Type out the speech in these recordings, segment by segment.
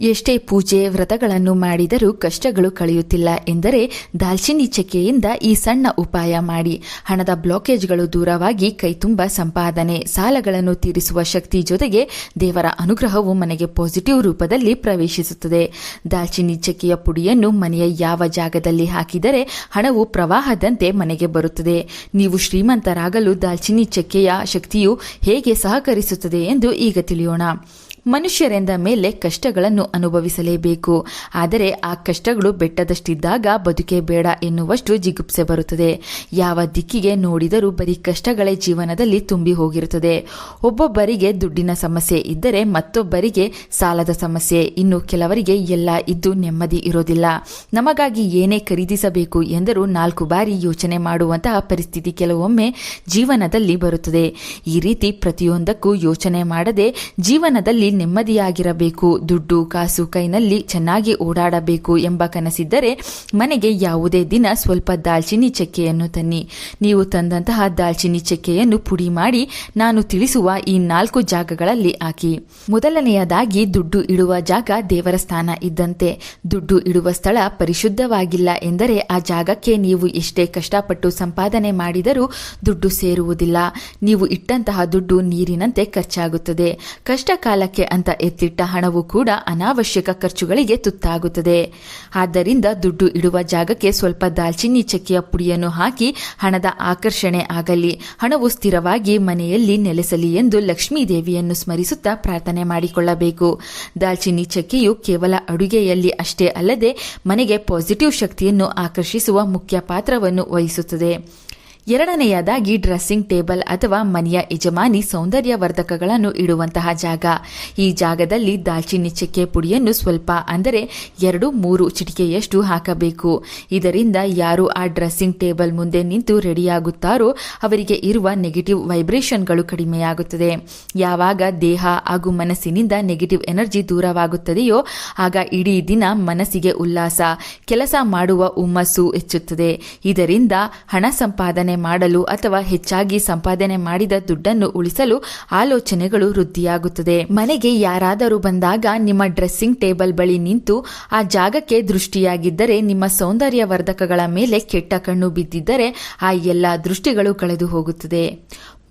ಎಷ್ಟೇ ಪೂಜೆ ವ್ರತಗಳನ್ನು ಮಾಡಿದರೂ ಕಷ್ಟಗಳು ಕಳೆಯುತ್ತಿಲ್ಲ ಎಂದರೆ ದಾಲ್ಚಿನ್ನಿ ಚಕ್ಕೆಯಿಂದ ಈ ಸಣ್ಣ ಉಪಾಯ ಮಾಡಿ ಹಣದ ಬ್ಲಾಕೇಜ್ಗಳು ದೂರವಾಗಿ ಕೈತುಂಬ ಸಂಪಾದನೆ, ಸಾಲಗಳನ್ನು ತೀರಿಸುವ ಶಕ್ತಿ ಜೊತೆಗೆ ದೇವರ ಅನುಗ್ರಹವು ಮನೆಗೆ ಪಾಸಿಟಿವ್ ರೂಪದಲ್ಲಿ ಪ್ರವೇಶಿಸುತ್ತದೆ. ದಾಲ್ಚಿನ್ನಿ ಚಕ್ಕೆಯ ಪುಡಿಯನ್ನು ಮನೆಯ ಯಾವ ಜಾಗದಲ್ಲಿ ಹಾಕಿದರೆ ಹಣವು ಪ್ರವಾಹದಂತೆ ಮನೆಗೆ ಬರುತ್ತದೆ. ನೀವು ಶ್ರೀಮಂತರಾಗಲು ದಾಲ್ಚಿನ್ನಿ ಚಕ್ಕೆಯ ಶಕ್ತಿಯು ಹೇಗೆ ಸಹಕರಿಸುತ್ತದೆ ಎಂದು ಈಗ ತಿಳಿಯೋಣ. ಮನುಷ್ಯರೆಂದ ಮೇಲೆ ಕಷ್ಟಗಳನ್ನು ಅನುಭವಿಸಲೇಬೇಕು. ಆದರೆ ಆ ಕಷ್ಟಗಳು ಬೆಟ್ಟದಷ್ಟಿದ್ದಾಗ ಬದುಕೇ ಬೇಡ ಎನ್ನುವಷ್ಟು ಜಿಗುಪ್ಸೆ ಬರುತ್ತದೆ. ಯಾವ ದಿಕ್ಕಿಗೆ ನೋಡಿದರೂ ಬರೀ ಕಷ್ಟಗಳೇ ಜೀವನದಲ್ಲಿ ತುಂಬಿ ಹೋಗಿರುತ್ತದೆ. ಒಬ್ಬೊಬ್ಬರಿಗೆ ದುಡ್ಡಿನ ಸಮಸ್ಯೆ ಇದ್ದರೆ ಮತ್ತೊಬ್ಬರಿಗೆ ಸಾಲದ ಸಮಸ್ಯೆ, ಇನ್ನು ಕೆಲವರಿಗೆ ಎಲ್ಲ ಇದ್ದು ನೆಮ್ಮದಿ ಇರೋದಿಲ್ಲ. ನಮಗಾಗಿ ಏನೇ ಖರೀದಿಸಬೇಕು ಎಂದರೂ 4 ಬಾರಿ ಯೋಚನೆ ಮಾಡುವಂತಹ ಪರಿಸ್ಥಿತಿ ಕೆಲವೊಮ್ಮೆ ಜೀವನದಲ್ಲಿ ಬರುತ್ತದೆ. ಈ ರೀತಿ ಪ್ರತಿಯೊಂದಕ್ಕೂ ಯೋಚನೆ ಮಾಡದೆ ಜೀವನದಲ್ಲಿ ನೆಮ್ಮದಿಯಾಗಿರಬೇಕು, ದುಡ್ಡು ಕಾಸು ಕೈನಲ್ಲಿ ಚೆನ್ನಾಗಿ ಓಡಾಡಬೇಕು ಎಂಬ ಕನಸಿದ್ದರೆ ಮನೆಗೆ ಯಾವುದೇ ದಿನ ಸ್ವಲ್ಪ ದಾಲ್ಚಿನ್ನಿ ಚಕ್ಕೆಯನ್ನು ತನ್ನಿ. ನೀವು ತಂದಂತಹ ದಾಲ್ಚಿನ್ನಿ ಚಕ್ಕೆಯನ್ನು ಪುಡಿ ಮಾಡಿ ನಾನು ತಿಳಿಸುವ ಈ 4 ಜಾಗಗಳಲ್ಲಿ ಹಾಕಿ. ಮೊದಲನೆಯದಾಗಿ, ದುಡ್ಡು ಇಡುವ ಜಾಗ ದೇವರ ಸ್ಥಾನ ಇದ್ದಂತೆ. ದುಡ್ಡು ಇಡುವ ಸ್ಥಳ ಪರಿಶುದ್ಧವಾಗಿಲ್ಲ ಎಂದರೆ ಆ ಜಾಗಕ್ಕೆ ನೀವು ಎಷ್ಟೇ ಕಷ್ಟಪಟ್ಟು ಸಂಪಾದನೆ ಮಾಡಿದರೂ ದುಡ್ಡು ಸೇರುವುದಿಲ್ಲ. ನೀವು ಇಟ್ಟಂತಹ ದುಡ್ಡು ನೀರಿನಂತೆ ಖರ್ಚಾಗುತ್ತದೆ. ಕಷ್ಟ ಕಾಲಕ್ಕೆ ಅಂತ ಎತ್ತಿಟ್ಟ ಹಣವು ಕೂಡ ಅನಾವಶ್ಯಕ ಖರ್ಚುಗಳಿಗೆ ತುತ್ತಾಗುತ್ತದೆ. ಆದ್ದರಿಂದ ದುಡ್ಡು ಇಡುವ ಜಾಗಕ್ಕೆ ಸ್ವಲ್ಪ ದಾಲ್ಚಿನ್ನಿ ಚಕ್ಕೆಯ ಪುಡಿಯನ್ನು ಹಾಕಿ ಹಣದ ಆಕರ್ಷಣೆ ಆಗಲಿ, ಹಣವು ಸ್ಥಿರವಾಗಿ ಮನೆಯಲ್ಲಿ ನೆಲೆಸಲಿ ಎಂದು ಲಕ್ಷ್ಮೀ ದೇವಿಯನ್ನು ಸ್ಮರಿಸುತ್ತಾ ಪ್ರಾರ್ಥನೆ ಮಾಡಿಕೊಳ್ಳಬೇಕು. ದಾಲ್ಚಿನ್ನಿ ಚಕ್ಕೆಯು ಕೇವಲ ಅಡುಗೆಯಲ್ಲಿ ಅಷ್ಟೇ ಅಲ್ಲದೆ ಮನೆಗೆ ಪಾಸಿಟಿವ್ ಶಕ್ತಿಯನ್ನು ಆಕರ್ಷಿಸುವ ಮುಖ್ಯ ಪಾತ್ರವನ್ನು ವಹಿಸುತ್ತದೆ. ಎರಡನೆಯದಾಗಿ, ಡ್ರೆಸ್ಸಿಂಗ್ ಟೇಬಲ್ ಅಥವಾ ಮನೆಯ ಯಜಮಾನಿ ಸೌಂದರ್ಯವರ್ಧಕಗಳನ್ನು ಇಡುವಂತಹ ಜಾಗ. ಈ ಜಾಗದಲ್ಲಿ ದಾಲ್ಚಿನ್ನಿ ಚಕ್ಕೆ ಪುಡಿಯನ್ನು ಸ್ವಲ್ಪ ಅಂದರೆ 2-3 ಚಿಟಿಕೆಯಷ್ಟು ಹಾಕಬೇಕು. ಇದರಿಂದ ಯಾರು ಆ ಡ್ರೆಸ್ಸಿಂಗ್ ಟೇಬಲ್ ಮುಂದೆ ನಿಂತು ರೆಡಿಯಾಗುತ್ತಾರೋ ಅವರಿಗೆ ಇರುವ ನೆಗೆಟಿವ್ ವೈಬ್ರೇಷನ್ಗಳು ಕಡಿಮೆಯಾಗುತ್ತದೆ. ಯಾವಾಗ ದೇಹ ಹಾಗೂ ಮನಸ್ಸಿನಿಂದ ನೆಗೆಟಿವ್ ಎನರ್ಜಿ ದೂರವಾಗುತ್ತದೆಯೋ ಆಗ ಇಡೀ ದಿನ ಮನಸ್ಸಿಗೆ ಉಲ್ಲಾಸ, ಕೆಲಸ ಮಾಡುವ ಹುಮ್ಮಸ್ಸು ಹೆಚ್ಚುತ್ತದೆ. ಇದರಿಂದ ಹಣ ಸಂಪಾದನೆ ಮಾಡಲು ಅಥವಾ ಹೆಚ್ಚಾಗಿ ಸಂಪಾದನೆ ಮಾಡಿದ ದುಡ್ಡನ್ನು ಉಳಿಸಲು ಆಲೋಚನೆಗಳು ವೃದ್ಧಿಯಾಗುತ್ತದೆ. ಮನೆಗೆ ಯಾರಾದರೂ ಬಂದಾಗ ನಿಮ್ಮ ಡ್ರೆಸ್ಸಿಂಗ್ ಟೇಬಲ್ ಬಳಿ ನಿಂತು ಆ ಜಾಗಕ್ಕೆ ದೃಷ್ಟಿಯಾಗಿದ್ದರೆ, ನಿಮ್ಮ ಸೌಂದರ್ಯವರ್ಧಕಗಳ ಮೇಲೆ ಕೆಟ್ಟ ಕಣ್ಣು ಬಿದ್ದಿದ್ದರೆ ಆ ಎಲ್ಲ ದೃಷ್ಟಿಗಳು ಕಳೆದು ಹೋಗುತ್ತದೆ.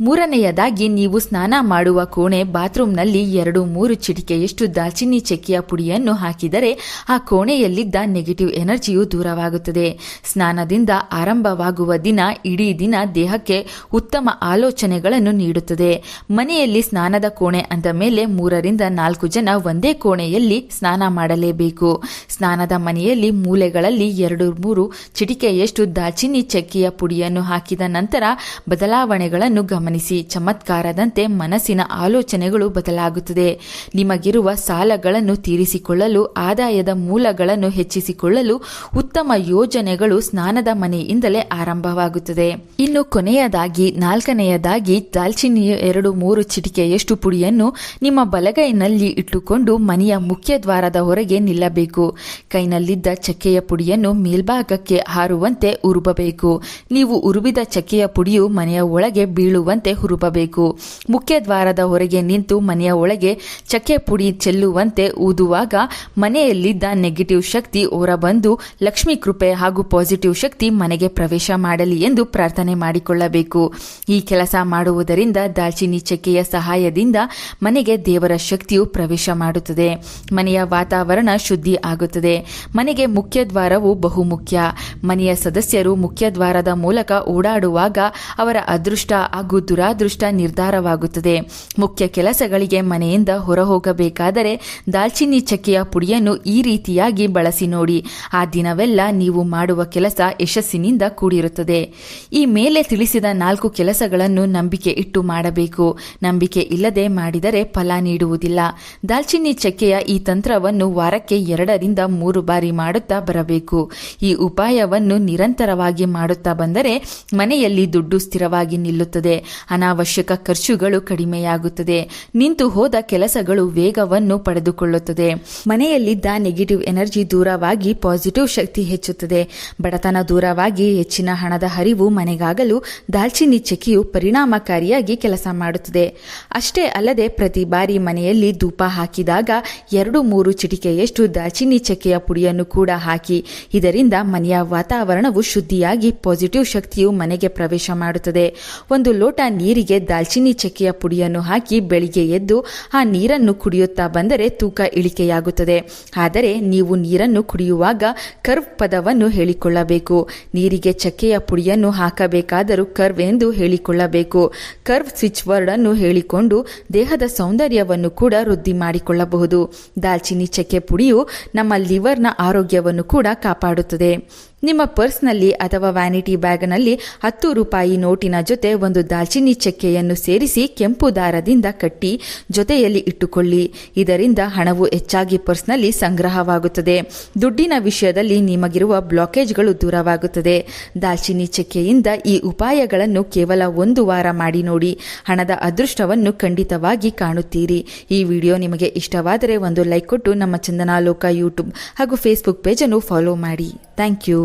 ಮೂರನೆಯದಾಗಿ, ನೀವು ಸ್ನಾನ ಮಾಡುವ ಕೋಣೆ ಬಾತ್ರೂಮ್ನಲ್ಲಿ 2-3 ಚಿಟಿಕೆಯಷ್ಟು ದಾಲ್ಚಿನ್ನಿ ಚಕ್ಕೆಯ ಪುಡಿಯನ್ನು ಹಾಕಿದರೆ ಆ ಕೋಣೆಯಲ್ಲಿದ್ದ ನೆಗೆಟಿವ್ ಎನರ್ಜಿಯು ದೂರವಾಗುತ್ತದೆ. ಸ್ನಾನದಿಂದ ಆರಂಭವಾಗುವ ದಿನ ಇಡೀ ದಿನ ದೇಹಕ್ಕೆ ಉತ್ತಮ ಆಲೋಚನೆಗಳನ್ನು ನೀಡುತ್ತದೆ. ಮನೆಯಲ್ಲಿ ಸ್ನಾನದ ಕೋಣೆ ಅಂದ ಮೇಲೆ 3-4 ಜನ ಒಂದೇ ಕೋಣೆಯಲ್ಲಿ ಸ್ನಾನ ಮಾಡಲೇಬೇಕು. ಸ್ನಾನದ ಮನೆಯಲ್ಲಿ ಮೂಲೆಗಳಲ್ಲಿ 2-3 ಚಿಟಿಕೆಯಷ್ಟು ದಾಲ್ಚಿನ್ನಿ ಚಕ್ಕೆಯ ಪುಡಿಯನ್ನು ಹಾಕಿದ ನಂತರ ಬದಲಾವಣೆಗಳನ್ನು ಗಮನಿಸಿ. ಚಮತ್ಕಾರದಂತೆ ಮನಸ್ಸಿನ ಆಲೋಚನೆಗಳು ಬದಲಾಗುತ್ತದೆ. ನಿಮಗಿರುವ ಸಾಲಗಳನ್ನು ತೀರಿಸಿಕೊಳ್ಳಲು, ಆದಾಯದ ಮೂಲಗಳನ್ನು ಹೆಚ್ಚಿಸಿಕೊಳ್ಳಲು ಉತ್ತಮ ಯೋಜನೆಗಳು ಸ್ನಾನದ ಮನೆಯಿಂದಲೇ ಆರಂಭವಾಗುತ್ತದೆ. ಇನ್ನು ಕೊನೆಯದಾಗಿ, 4ನೆಯದಾಗಿ, ದಾಲ್ಚಿನ್ನಿಯ 2-3 ಚಿಟಿಕೆಯಷ್ಟು ಪುಡಿಯನ್ನು ನಿಮ್ಮ ಬಲಗೈನಲ್ಲಿ ಇಟ್ಟುಕೊಂಡು ಮನೆಯ ಮುಖ್ಯ ದ್ವಾರದ ಹೊರಗೆ ನಿಲ್ಲಬೇಕು. ಕೈನಲ್ಲಿದ್ದ ಚಕ್ಕೆಯ ಪುಡಿಯನ್ನು ಮೇಲ್ಭಾಗಕ್ಕೆ ಹಾರುವಂತೆ ಉರುಬಬೇಕು. ನೀವು ಉರುಬಿದ ಚಕ್ಕೆಯ ಪುಡಿಯು ಮನೆಯ ಒಳಗೆ ಬೀಳುವಂತೆ ಹುರುಬಬೇಕು. ಮುಖ್ಯ ದ್ವಾರದ ಹೊರಗೆ ನಿಂತು ಮನೆಯ ಒಳಗೆ ಚಕ್ಕೆ ಪುಡಿ ಚೆಲ್ಲುವಂತೆ ಊದುವಾಗ ಮನೆಯಲ್ಲಿದ್ದ ನೆಗೆಟಿವ್ ಶಕ್ತಿ ಹೊರಬಂದು ಲಕ್ಷ್ಮೀ ಕೃಪೆ ಹಾಗೂ ಪಾಸಿಟಿವ್ ಶಕ್ತಿ ಮನೆಗೆ ಪ್ರವೇಶ ಮಾಡಲಿ ಎಂದು ಪ್ರಾರ್ಥನೆ ಮಾಡಿಕೊಳ್ಳಬೇಕು. ಈ ಕೆಲಸ ಮಾಡುವುದರಿಂದ ದಾಲ್ಚಿನ್ನಿ ಚಕ್ಕೆಯ ಸಹಾಯದಿಂದ ಮನೆಗೆ ದೇವರ ಶಕ್ತಿಯು ಪ್ರವೇಶ ಮಾಡುತ್ತದೆ. ಮನೆಯ ವಾತಾವರಣ ಶುದ್ಧಿ ಆಗುತ್ತದೆ. ಮನೆಗೆ ಮುಖ್ಯ ದ್ವಾರವು ಬಹುಮುಖ್ಯ. ಮನೆಯ ಸದಸ್ಯರು ಮುಖ್ಯ ದ್ವಾರದ ಮೂಲಕ ಓಡಾಡುವಾಗ ಅವರ ಅದೃಷ್ಟ ಹಾಗೂ ದುರಾದೃಷ್ಟ ನಿರ್ಧಾರವಾಗುತ್ತದೆ. ಮುಖ್ಯ ಕೆಲಸಗಳಿಗೆ ಮನೆಯಿಂದ ಹೊರಹೋಗಬೇಕಾದರೆ ದಾಲ್ಚಿನ್ನಿ ಚಕ್ಕೆಯ ಪುಡಿಯನ್ನು ಈ ರೀತಿಯಾಗಿ ಬಳಸಿ ನೋಡಿ. ಆ ದಿನವೆಲ್ಲ ನೀವು ಮಾಡುವ ಕೆಲಸ ಯಶಸ್ಸಿನಿಂದ ಕೂಡಿರುತ್ತದೆ. ಈ ಮೇಲೆ ತಿಳಿಸಿದ 4 ಕೆಲಸಗಳನ್ನು ನಂಬಿಕೆ ಇಟ್ಟು ಮಾಡಬೇಕು. ನಂಬಿಕೆ ಇಲ್ಲದೆ ಮಾಡಿದರೆ ಫಲ ನೀಡುವುದಿಲ್ಲ. ದಾಲ್ಚಿನ್ನಿ ಚಕ್ಕೆಯ ಈ ತಂತ್ರವನ್ನು ವಾರಕ್ಕೆ 2-3 ಬಾರಿ ಮಾಡುತ್ತಾ ಬರಬೇಕು. ಈ ಉಪಾಯವನ್ನು ನಿರಂತರವಾಗಿ ಮಾಡುತ್ತಾ ಬಂದರೆ ಮನೆಯಲ್ಲಿ ದುಡ್ಡು ಸ್ಥಿರವಾಗಿ ನಿಲ್ಲುತ್ತದೆ. ಅನಾವಶ್ಯಕ ಖರ್ಚುಗಳು ಕಡಿಮೆಯಾಗುತ್ತದೆ. ನಿಂತು ಹೋದ ಕೆಲಸಗಳು ವೇಗವನ್ನು ಪಡೆದುಕೊಳ್ಳುತ್ತದೆ. ಮನೆಯಲ್ಲಿದ್ದ ನೆಗೆಟಿವ್ ಎನರ್ಜಿ ದೂರವಾಗಿ ಪಾಸಿಟಿವ್ ಶಕ್ತಿ ಹೆಚ್ಚುತ್ತದೆ. ಬಡತನ ದೂರವಾಗಿ ಹೆಚ್ಚಿನ ಹಣದ ಹರಿವು ಮನೆಗಾಗಲು ದಾಲ್ಚಿನ್ನಿ ಚಕ್ಕೆಯು ಪರಿಣಾಮಕಾರಿಯಾಗಿ ಕೆಲಸ ಮಾಡುತ್ತದೆ. ಅಷ್ಟೇ ಅಲ್ಲದೆ ಪ್ರತಿ ಬಾರಿ ಮನೆಯಲ್ಲಿ ಧೂಪ ಹಾಕಿದಾಗ 2-3 ಚಿಟಿಕೆಯಷ್ಟು ದಾಲ್ಚಿನ್ನಿ ಚಕ್ಕೆಯ ಪುಡಿಯನ್ನು ಕೂಡ ಹಾಕಿ. ಇದರಿಂದ ಮನೆಯ ವಾತಾವರಣವು ಶುದ್ಧಿಯಾಗಿ ಪಾಸಿಟಿವ್ ಶಕ್ತಿಯು ಮನೆಗೆ ಪ್ರವೇಶ ಮಾಡುತ್ತದೆ. 1 ಲೋಟ ನೀರಿಗೆ ದಾಲ್ಚಿನ್ನಿ ಚಕ್ಕೆಯ ಪುಡಿಯನ್ನು ಹಾಕಿ ಬೆಳಿಗ್ಗೆ ಎದ್ದು ಆ ನೀರನ್ನು ಕುಡಿಯುತ್ತಾ ಬಂದರೆ ತೂಕ ಇಳಿಕೆಯಾಗುತ್ತದೆ. ಆದರೆ ನೀವು ನೀರನ್ನು ಕುಡಿಯುವಾಗ ಕರ್ವ್ ಪದವನ್ನು ಹೇಳಿಕೊಳ್ಳಬೇಕು. ನೀರಿಗೆ ಚಕ್ಕೆಯ ಪುಡಿಯನ್ನು ಹಾಕಬೇಕಾದರೂ ಕರ್ವ್ ಎಂದು ಹೇಳಿಕೊಳ್ಳಬೇಕು. ಕರ್ವ್ ಸ್ವಿಚ್ ವರ್ಡ್ ಅನ್ನು ಹೇಳಿಕೊಂಡು ದೇಹದ ಸೌಂದರ್ಯವನ್ನು ಕೂಡ ವೃದ್ಧಿ ಮಾಡಿಕೊಳ್ಳಬಹುದು. ದಾಲ್ಚಿನ್ನಿ ಚಕ್ಕೆ ಪುಡಿಯು ನಮ್ಮ ಲಿವರ್ನ ಆರೋಗ್ಯವನ್ನು ಕೂಡ ಕಾಪಾಡುತ್ತದೆ. ನಿಮ್ಮ ಪರ್ಸ್ನಲ್ಲಿ ಅಥವಾ ವ್ಯಾನಿಟಿ ಬ್ಯಾಗ್ನಲ್ಲಿ 10 ರೂಪಾಯಿ ನೋಟಿನ ಜೊತೆ 1 ದಾಲ್ಚಿನ್ನಿ ಚಕ್ಕೆಯನ್ನು ಸೇರಿಸಿ ಕೆಂಪು ದಾರದಿಂದ ಕಟ್ಟಿ ಜೊತೆಯಲ್ಲಿ ಇಟ್ಟುಕೊಳ್ಳಿ. ಇದರಿಂದ ಹಣವು ಹೆಚ್ಚಾಗಿ ಪರ್ಸ್ನಲ್ಲಿ ಸಂಗ್ರಹವಾಗುತ್ತದೆ. ದುಡ್ಡಿನ ವಿಷಯದಲ್ಲಿ ನಿಮಗಿರುವ ಬ್ಲಾಕೇಜ್ಗಳು ದೂರವಾಗುತ್ತದೆ. ದಾಲ್ಚಿನ್ನಿ ಚಕ್ಕೆಯಿಂದ ಈ ಉಪಾಯಗಳನ್ನು ಕೇವಲ 1 ವಾರ ಮಾಡಿ ನೋಡಿ. ಹಣದ ಅದೃಷ್ಟವನ್ನು ಖಂಡಿತವಾಗಿ ಕಾಣುತ್ತೀರಿ. ಈ ವಿಡಿಯೋ ನಿಮಗೆ ಇಷ್ಟವಾದರೆ ಒಂದು ಲೈಕ್ ಕೊಟ್ಟು ನಮ್ಮ ಚಂದನಾಲೋಕ ಯೂಟ್ಯೂಬ್ ಹಾಗೂ ಫೇಸ್ಬುಕ್ ಪೇಜನ್ನು ಫಾಲೋ ಮಾಡಿ. Thank you.